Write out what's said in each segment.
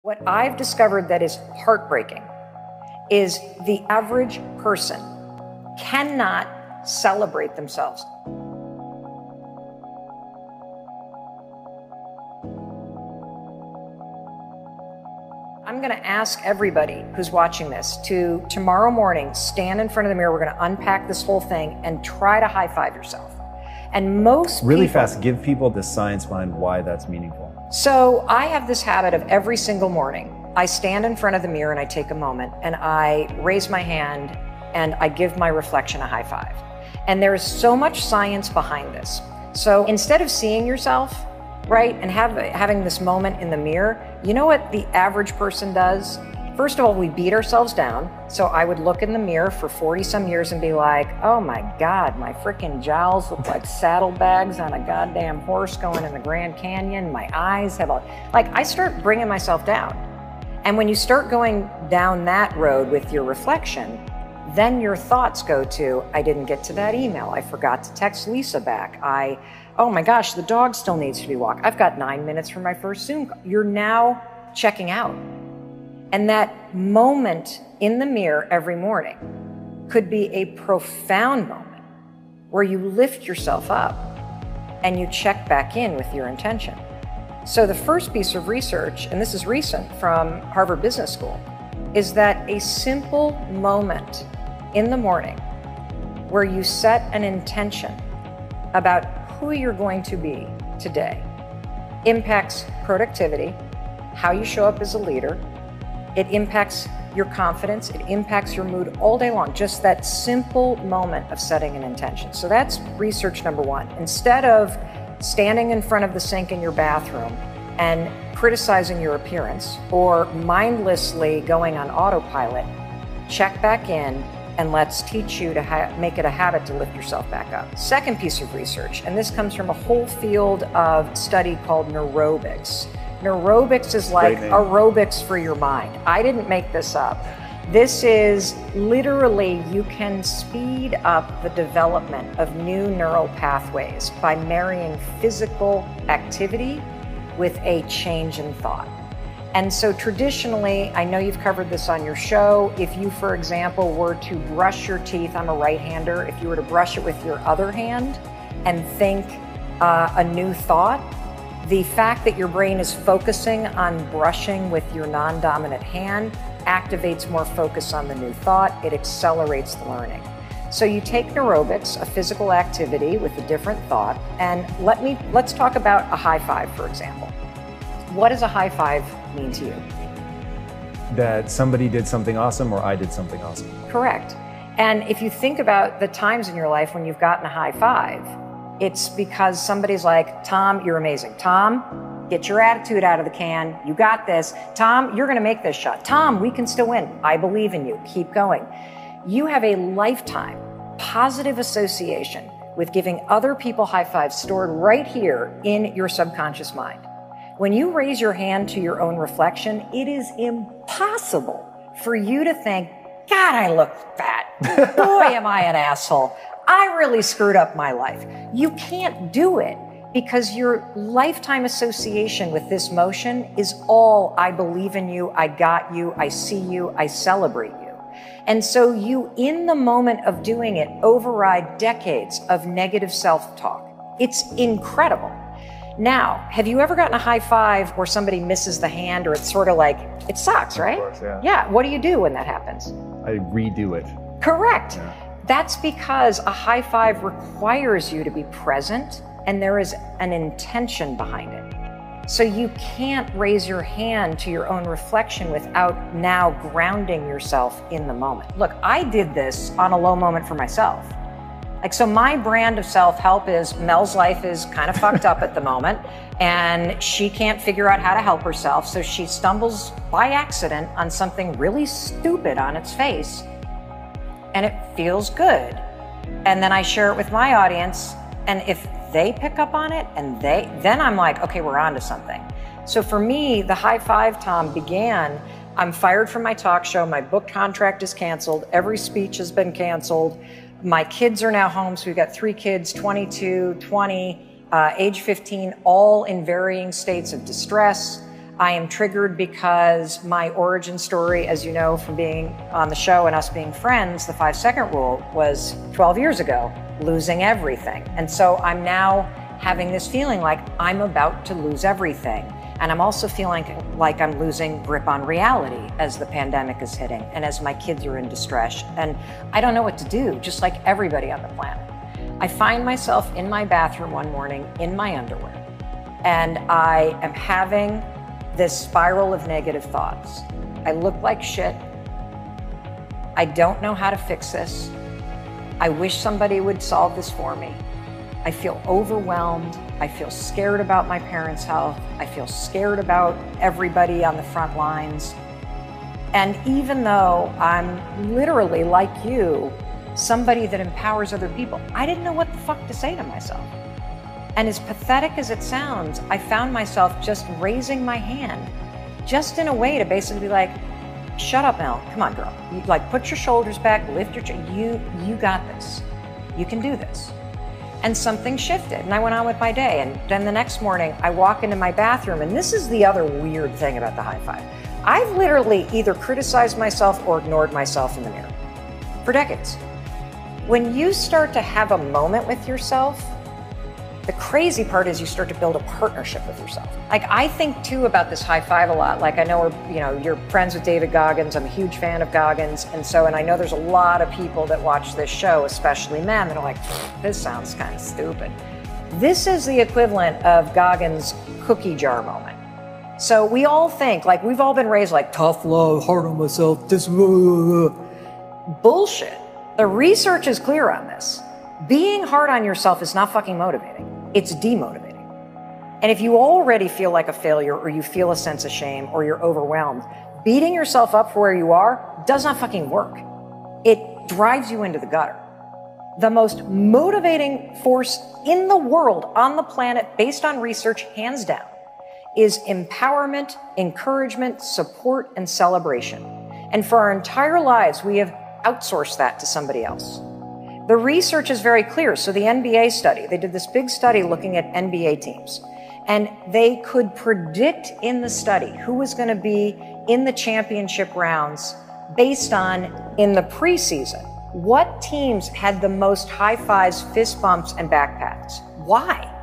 What I've discovered that is heartbreaking is the average person cannot celebrate themselves. I'm going to ask everybody who's watching this to tomorrow morning stand in front of the mirror. We're going to unpack this whole thing and try to high five yourself. And most really people, fast, give people the science behind why that's meaningful. So I have this habit of every single morning, I stand in front of the mirror and I take a moment and I raise my hand and I give my reflection a high five. And there is so much science behind this. So instead of seeing yourself, right, and having this moment in the mirror, you know what the average person does? First of all, we beat ourselves down. So I would look in the mirror for 40 some years and be like, oh my God, my freaking jowls look like saddlebags on a goddamn horse going in the Grand Canyon. My eyes have I start bringing myself down. And when you start going down that road with your reflection, then your thoughts go to, I didn't get to that email. I forgot to text Lisa back. Oh my gosh, the dog still needs to be walked. I've got 9 minutes for my first Zoom call. You're now checking out. And that moment in the mirror every morning could be a profound moment where you lift yourself up and you check back in with your intention. So the first piece of research, and this is recent from Harvard Business School, is that a simple moment in the morning where you set an intention about who you're going to be today impacts productivity, how you show up as a leader. It impacts your confidence, it impacts your mood all day long, just that simple moment of setting an intention. So that's research number one. Instead of standing in front of the sink in your bathroom and criticizing your appearance or mindlessly going on autopilot, check back in and let's teach you to make it a habit to lift yourself back up. Second piece of research, and this comes from a whole field of study called neurobics. Neurobics is like aerobics for your mind. I didn't make this up. This is literally, you can speed up the development of new neural pathways by marrying physical activity with a change in thought. And so traditionally, I know you've covered this on your show, if you, for example, were to brush your teeth, I'm a right-hander, if you were to brush it with your other hand and think a new thought, the fact that your brain is focusing on brushing with your non-dominant hand activates more focus on the new thought. It accelerates the learning. So you take neurobics, a physical activity with a different thought, and let's talk about a high five, for example. What does a high five mean to you? That somebody did something awesome or I did something awesome. Correct. And if you think about the times in your life when you've gotten a high five, it's because somebody's like, Tom, you're amazing. Tom, get your attitude out of the can. You got this. Tom, you're going to make this shot. Tom, we can still win. I believe in you. Keep going. You have a lifetime positive association with giving other people high fives stored right here in your subconscious mind. When you raise your hand to your own reflection, it is impossible for you to think, God, I look fat. Boy, am I an asshole. I really screwed up my life. You can't do it because your lifetime association with this motion is all I believe in you, I got you, I see you, I celebrate you. And so you, in the moment of doing it, override decades of negative self-talk. It's incredible. Now, have you ever gotten a high five where somebody misses the hand or it's sort of like, it sucks, right? Of course, yeah. Yeah, what do you do when that happens? I redo it. Correct. Yeah. That's because a high five requires you to be present and there is an intention behind it. So you can't raise your hand to your own reflection without now grounding yourself in the moment. Look, I did this on a low moment for myself. So my brand of self-help is Mel's life is kind of fucked up at the moment and she can't figure out how to help herself. So she stumbles by accident on something really stupid on its face and it feels good. And then I share it with my audience. And if they pick up on it and then I'm like, okay, we're on to something. So for me, the high five, Tom, began, I'm fired from my talk show. My book contract is canceled. Every speech has been canceled. My kids are now home. So we've got 3 kids, 22, 20, age 15, all in varying states of distress. I am triggered because my origin story, as you know from being on the show and us being friends, the 5-second rule was 12 years ago, losing everything. And so I'm now having this feeling like I'm about to lose everything. And I'm also feeling like I'm losing grip on reality as the pandemic is hitting and as my kids are in distress. And I don't know what to do, just like everybody on the planet. I find myself in my bathroom one morning in my underwear, and I am having this spiral of negative thoughts. I look like shit. I don't know how to fix this. I wish somebody would solve this for me. I feel overwhelmed. I feel scared about my parents' health. I feel scared about everybody on the front lines. And even though I'm literally, like you, somebody that empowers other people, I didn't know what the fuck to say to myself. And as pathetic as it sounds, I found myself just raising my hand, just in a way to basically be like, shut up, Mel, come on, girl. You, like, put your shoulders back, lift your chin, you got this. You can do this. And something shifted, and I went on with my day. And then the next morning, I walk into my bathroom, and this is the other weird thing about the high five. I've literally either criticized myself or ignored myself in the mirror for decades. When you start to have a moment with yourself, the crazy part is you start to build a partnership with yourself. Like, I think too about this high five a lot. Like, I know you're friends with David Goggins. I'm a huge fan of Goggins. And I know there's a lot of people that watch this show, especially men, that are like, this sounds kind of stupid. This is the equivalent of Goggins' cookie jar moment. So we all think, like, we've all been raised like, tough love, hard on myself, this, bullshit. The research is clear on this. Being hard on yourself is not fucking motivating. It's demotivating. And if you already feel like a failure, or you feel a sense of shame, or you're overwhelmed, beating yourself up for where you are does not fucking work. It drives you into the gutter. The most motivating force in the world, on the planet, based on research, hands down, is empowerment, encouragement, support, and celebration. And for our entire lives, we have outsourced that to somebody else. The research is very clear. So the NBA study, they did this big study looking at NBA teams, and they could predict in the study who was going to be in the championship rounds based on, in the preseason, what teams had the most high fives, fist bumps, and back pats. Why?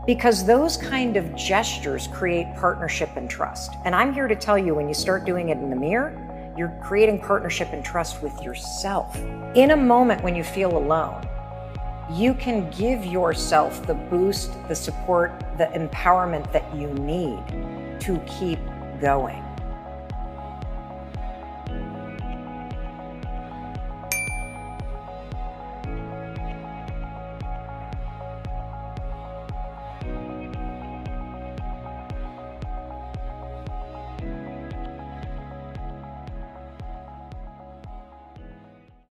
Because those kind of gestures create partnership and trust. And I'm here to tell you, when you start doing it in the mirror, you're creating partnership and trust with yourself. In a moment when you feel alone, you can give yourself the boost, the support, the empowerment that you need to keep going.